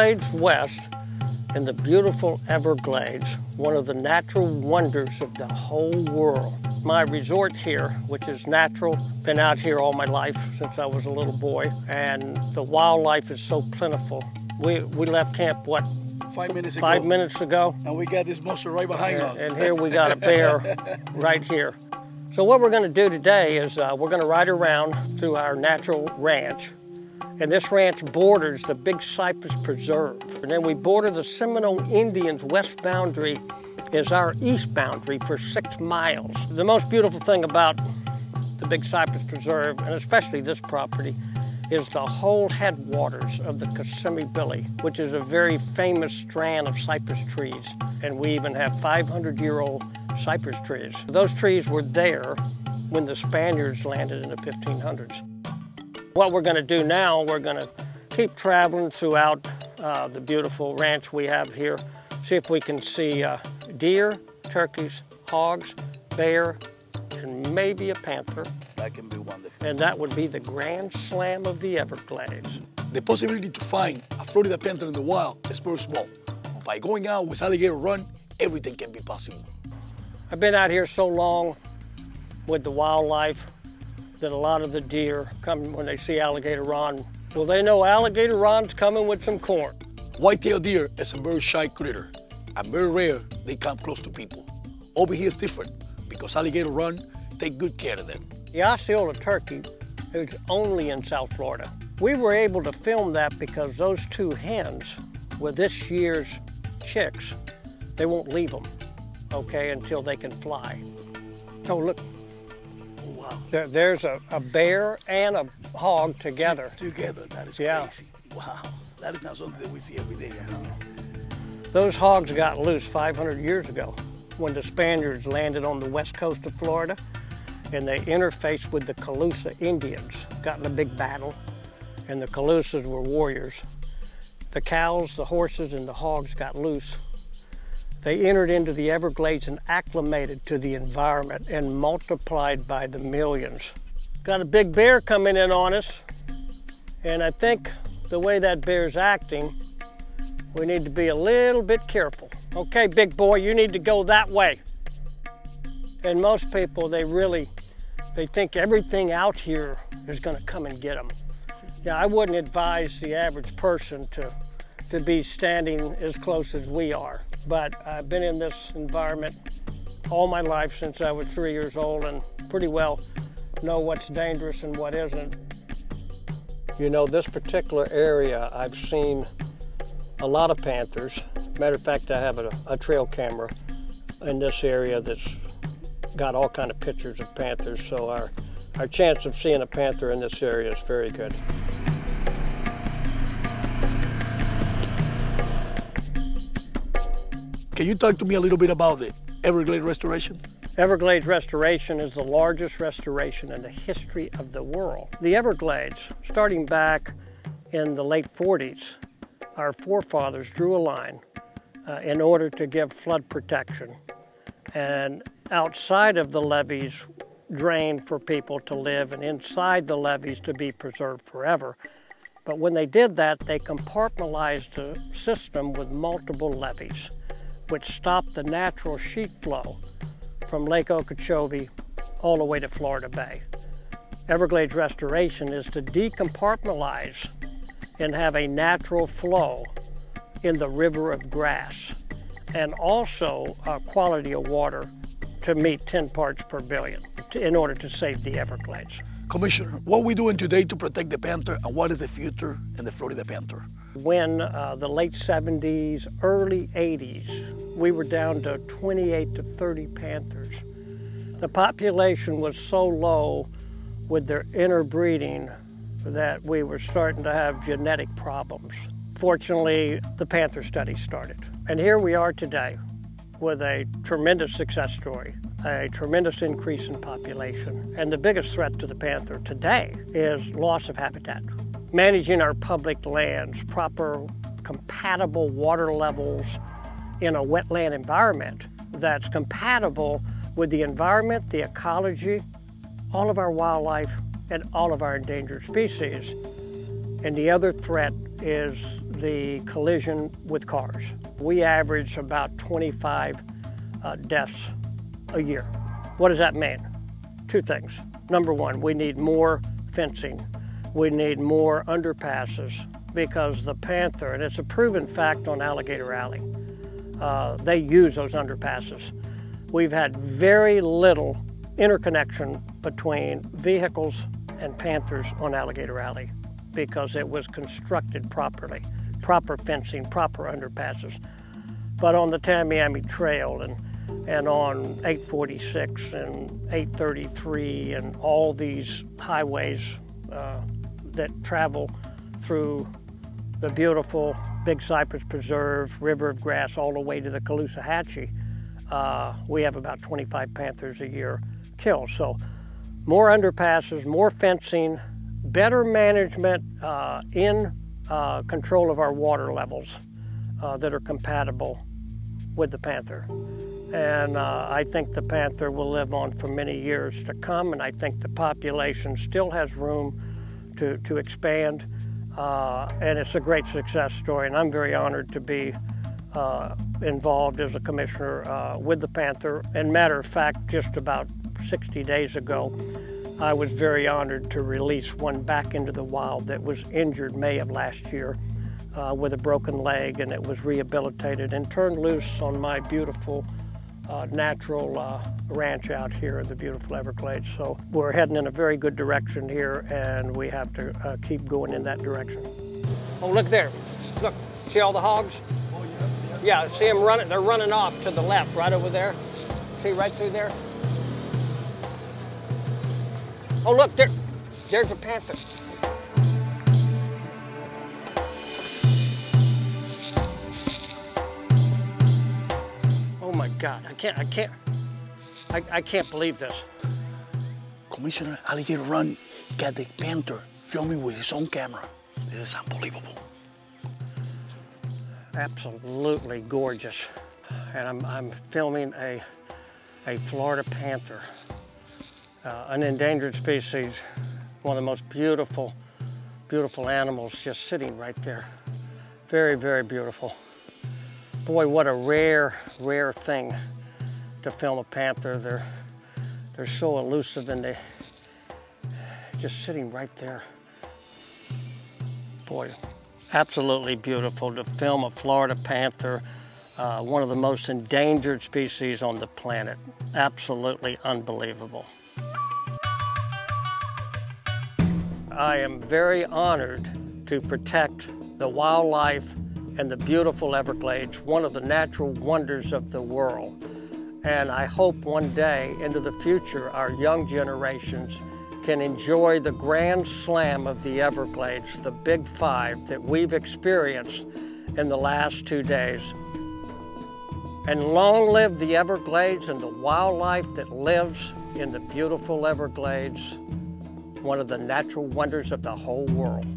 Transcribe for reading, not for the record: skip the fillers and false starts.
Everglades West in the beautiful Everglades, one of the natural wonders of the whole world. My resort here, which is natural, been out here all my life since I was a little boy, and the wildlife is so plentiful. We left camp, what, 5 minutes ago. 5 minutes ago. And we got this monster right behind us. And here we got a bear right here. So what we're gonna do today is we're gonna ride around through our natural ranch. And this ranch borders the Big Cypress Preserve. And then we border the Seminole Indians' west boundary is our east boundary for 6 miles. The most beautiful thing about the Big Cypress Preserve, and especially this property, is the whole headwaters of the Kissimmee Billy, which is a very famous strand of cypress trees. And we even have 500-year-old cypress trees. Those trees were there when the Spaniards landed in the 1500s. What we're gonna do now, we're gonna keep traveling throughout the beautiful ranch we have here, see if we can see deer, turkeys, hogs, bear, and maybe a panther. That can be wonderful. And that would be the Grand Slam of the Everglades. The possibility to find a Florida panther in the wild is very small. By going out with Alligator Run, everything can be possible. I've been out here so long with the wildlife that a lot of the deer come when they see Alligator Run. Well, they know Alligator Run's coming with some corn. White-tailed deer is a very shy critter, and very rare they come close to people. Over here is different, because Alligator Run take good care of them. The Osceola turkey is only in South Florida. We were able to film that because those 2 hens with this year's chicks, they won't leave them, okay, until they can fly. Oh, look. Wow. There's a bear and a hog together. Together, that is crazy. Wow, that is not something that we see every day. Those hogs got loose 500 years ago when the Spaniards landed on the west coast of Florida, and they interfaced with the Calusa Indians, got in a big battle, and the Calusas were warriors. The cows, the horses, and the hogs got loose. They entered into the Everglades and acclimated to the environment and multiplied by the millions. Got a big bear coming in on us, and I think the way that bear's acting, we need to be a little bit careful. Okay, big boy, you need to go that way. And most people, they think everything out here is gonna come and get them. Yeah, I wouldn't advise the average person to be standing as close as we are. But I've been in this environment all my life since I was 3 years old and pretty well know what's dangerous and what isn't. You know, this particular area, I've seen a lot of panthers. Matter of fact, I have a trail camera in this area that's got all kind of pictures of panthers, so our chance of seeing a panther in this area is very good. Can you talk to me a little bit about the Everglades restoration? Everglades restoration is the largest restoration in the history of the world. The Everglades, starting back in the late 40s, our forefathers drew a line in order to give flood protection. And outside of the levees drained for people to live, and inside the levees to be preserved forever. But when they did that, they compartmentalized the system with multiple levees, which stopped the natural sheet flow from Lake Okeechobee all the way to Florida Bay. Everglades restoration is to decompartmentalize and have a natural flow in the river of grass, and also a quality of water to meet 10 parts per billion in order to save the Everglades. Commissioner, what are we doing today to protect the panther, and what is the future in the Florida panther? When the late 70s, early 80s, we were down to 28 to 30 panthers. The population was so low with their interbreeding that we were starting to have genetic problems. Fortunately, the panther study started. And here we are today with a tremendous success story, a tremendous increase in population. And the biggest threat to the panther today is loss of habitat. Managing our public lands, proper compatible water levels in a wetland environment that's compatible with the environment, the ecology, all of our wildlife, and all of our endangered species. And the other threat is the collision with cars. We average about 25 deaths a year. What does that mean? Two things. Number one, we need more fencing. We need more underpasses because the Panther, and it's a proven fact on Alligator Alley, they use those underpasses. We've had very little interconnection between vehicles and Panthers on Alligator Alley because it was constructed properly, proper fencing, proper underpasses. But on the Tamiami Trail and on 846 and 833 and all these highways that travel through the beautiful Big Cypress Preserve, River of Grass, all the way to the Caloosahatchee, we have about 25 Panthers a year killed. So more underpasses, more fencing, better management in control of our water levels that are compatible with the Panther. And I think the Panther will live on for many years to come, and I think the population still has room to expand, and it's a great success story, and I'm very honored to be involved as a commissioner with the Panther. And matter of fact, just about 60 days ago, I was very honored to release one back into the wild that was injured May of last year with a broken leg, and it was rehabilitated and turned loose on my beautiful natural ranch out here in the beautiful Everglades. So we're heading in a very good direction here, and we have to keep going in that direction. Oh, look there. Look, see all the hogs? Oh, yeah. Yeah, see them running. They're running off to the left, right over there. See right through there? Oh, look, there's a Panther. Oh my God, I can't believe this. Commissioner Alligator Run got the Panther filming with his own camera. This is unbelievable. Absolutely gorgeous. And I'm filming a Florida Panther, an endangered species, one of the most beautiful, beautiful animals just sitting right there. Very, very beautiful. Boy, what a rare, rare thing to film a Panther. They're so elusive, and they just sitting right there. Boy, absolutely beautiful to film a Florida Panther, one of the most endangered species on the planet. Absolutely unbelievable. I am very honored to protect the wildlife and the beautiful Everglades, one of the natural wonders of the world. And I hope one day into the future, our young generations can enjoy the grand slam of the Everglades, the Big Five that we've experienced in the last 2 days. And long live the Everglades and the wildlife that lives in the beautiful Everglades, one of the natural wonders of the whole world.